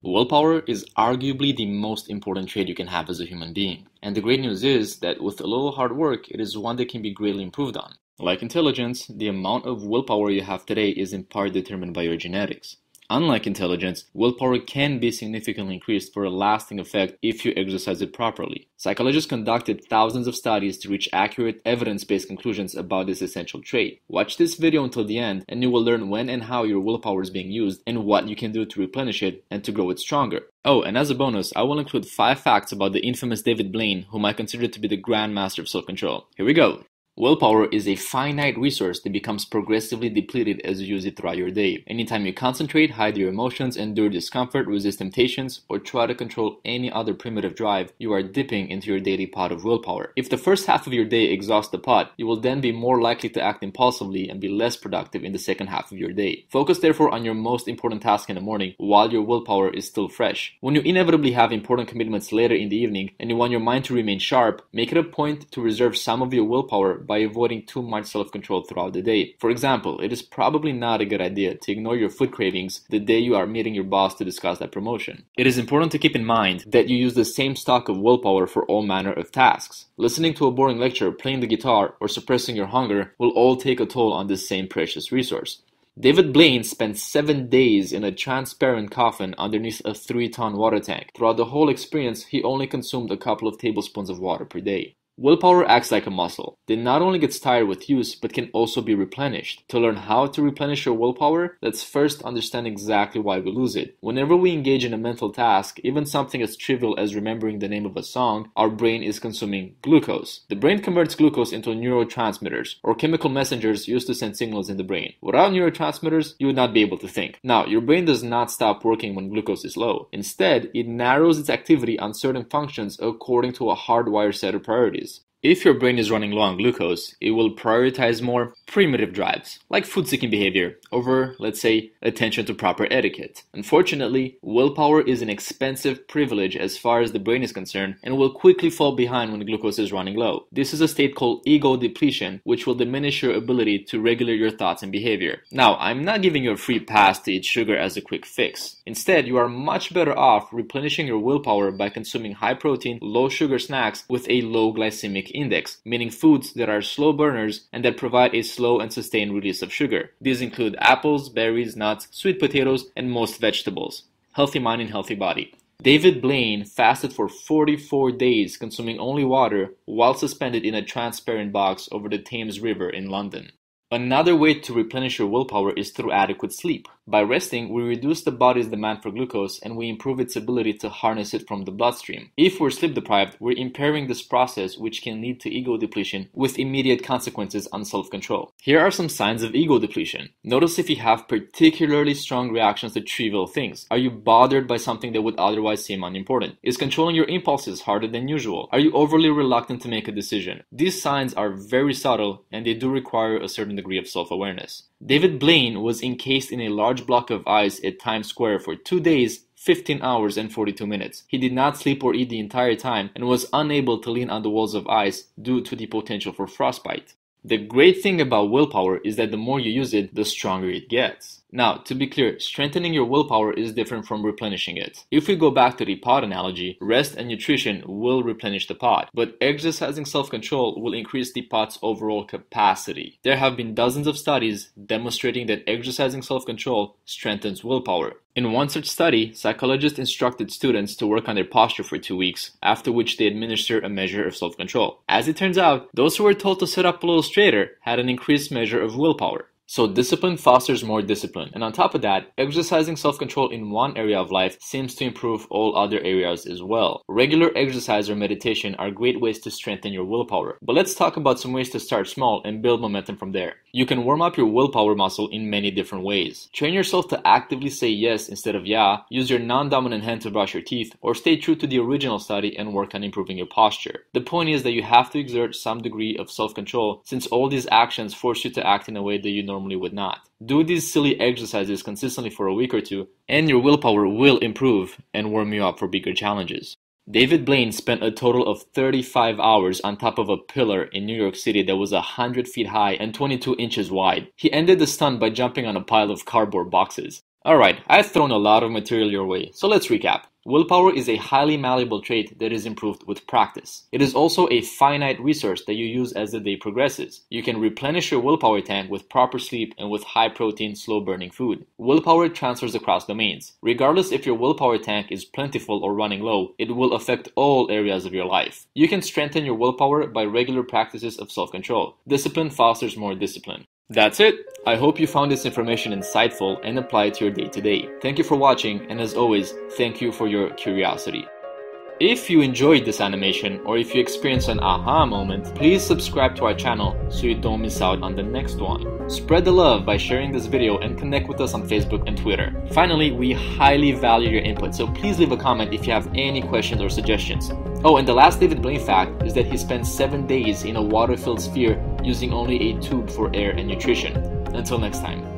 Willpower is arguably the most important trait you can have as a human being. And the great news is that with a little hard work, it is one that can be greatly improved on. Like intelligence, the amount of willpower you have today is in part determined by your genetics. Unlike intelligence, willpower can be significantly increased for a lasting effect if you exercise it properly. Psychologists conducted thousands of studies to reach accurate, evidence-based conclusions about this essential trait. Watch this video until the end and you will learn when and how your willpower is being used and what you can do to replenish it and to grow it stronger. Oh, and as a bonus, I will include 5 facts about the infamous David Blaine, whom I consider to be the grandmaster of self-control. Here we go. Willpower is a finite resource that becomes progressively depleted as you use it throughout your day. Anytime you concentrate, hide your emotions, endure discomfort, resist temptations, or try to control any other primitive drive, you are dipping into your daily pot of willpower. If the first half of your day exhausts the pot, you will then be more likely to act impulsively and be less productive in the second half of your day. Focus therefore on your most important task in the morning while your willpower is still fresh. When you inevitably have important commitments later in the evening and you want your mind to remain sharp, make it a point to reserve some of your willpower by avoiding too much self-control throughout the day. For example, it is probably not a good idea to ignore your food cravings the day you are meeting your boss to discuss that promotion. It is important to keep in mind that you use the same stock of willpower for all manner of tasks. Listening to a boring lecture, playing the guitar, or suppressing your hunger will all take a toll on this same precious resource. David Blaine spent 7 days in a transparent coffin underneath a 3-ton water tank. Throughout the whole experience, he only consumed a couple of tablespoons of water per day. Willpower acts like a muscle. It not only gets tired with use, but can also be replenished. To learn how to replenish your willpower, let's first understand exactly why we lose it. Whenever we engage in a mental task, even something as trivial as remembering the name of a song, our brain is consuming glucose. The brain converts glucose into neurotransmitters, or chemical messengers used to send signals in the brain. Without neurotransmitters, you would not be able to think. Now, your brain does not stop working when glucose is low. Instead, it narrows its activity on certain functions according to a hardwired set of priorities. If your brain is running low on glucose, it will prioritize more primitive drives, like food-seeking behavior, over, let's say, attention to proper etiquette. Unfortunately, willpower is an expensive privilege as far as the brain is concerned and will quickly fall behind when glucose is running low. This is a state called ego depletion, which will diminish your ability to regulate your thoughts and behavior. Now, I'm not giving you a free pass to eat sugar as a quick fix. Instead, you are much better off replenishing your willpower by consuming high-protein, low-sugar snacks with a low glycemic index, meaning foods that are slow burners and that provide a slow and sustained release of sugar. These include apples, berries, nuts, sweet potatoes, and most vegetables. Healthy mind and healthy body. David Blaine fasted for 44 days, consuming only water while suspended in a transparent box over the Thames River in London. Another way to replenish your willpower is through adequate sleep. By resting, we reduce the body's demand for glucose and we improve its ability to harness it from the bloodstream. If we're sleep deprived, we're impairing this process, which can lead to ego depletion with immediate consequences on self-control. Here are some signs of ego depletion. Notice if you have particularly strong reactions to trivial things. Are you bothered by something that would otherwise seem unimportant? Is controlling your impulses harder than usual? Are you overly reluctant to make a decision? These signs are very subtle and they do require a certain degree of self-awareness. David Blaine was encased in a large block of ice at Times Square for 2 days, 15 hours and 42 minutes. He did not sleep or eat the entire time and was unable to lean on the walls of ice due to the potential for frostbite. The great thing about willpower is that the more you use it, the stronger it gets. Now, to be clear, strengthening your willpower is different from replenishing it. If we go back to the pot analogy, rest and nutrition will replenish the pot, but exercising self-control will increase the pot's overall capacity. There have been dozens of studies demonstrating that exercising self-control strengthens willpower. In one such study, psychologists instructed students to work on their posture for 2 weeks, after which they administered a measure of self-control. As it turns out, those who were told to sit up a little straighter had an increased measure of willpower. So discipline fosters more discipline, and on top of that, exercising self-control in one area of life seems to improve all other areas as well. Regular exercise or meditation are great ways to strengthen your willpower, but let's talk about some ways to start small and build momentum from there. You can warm up your willpower muscle in many different ways. Train yourself to actively say yes instead of yeah, use your non-dominant hand to brush your teeth, or stay true to the original study and work on improving your posture. The point is that you have to exert some degree of self-control, since all these actions force you to act in a way that you normally would not. Do these silly exercises consistently for a week or two, and your willpower will improve and warm you up for bigger challenges. David Blaine spent a total of 35 hours on top of a pillar in New York City that was 100 feet high and 22 inches wide. He ended the stunt by jumping on a pile of cardboard boxes. Alright, I've thrown a lot of material your way, so let's recap. Willpower is a highly malleable trait that is improved with practice. It is also a finite resource that you use as the day progresses. You can replenish your willpower tank with proper sleep and with high-protein, slow-burning food. Willpower transfers across domains. Regardless if your willpower tank is plentiful or running low, it will affect all areas of your life. You can strengthen your willpower by regular practices of self-control. Discipline fosters more discipline. That's it! I hope you found this information insightful and apply it to your day-to-day. Thank you for watching, and as always, thank you for your curiosity. If you enjoyed this animation, or if you experienced an aha moment, please subscribe to our channel so you don't miss out on the next one. Spread the love by sharing this video and connect with us on Facebook and Twitter. Finally, we highly value your input, so please leave a comment if you have any questions or suggestions. Oh, and the last David Blaine fact is that he spent 7 days in a water-filled sphere using only a tube for air and nutrition. Until next time.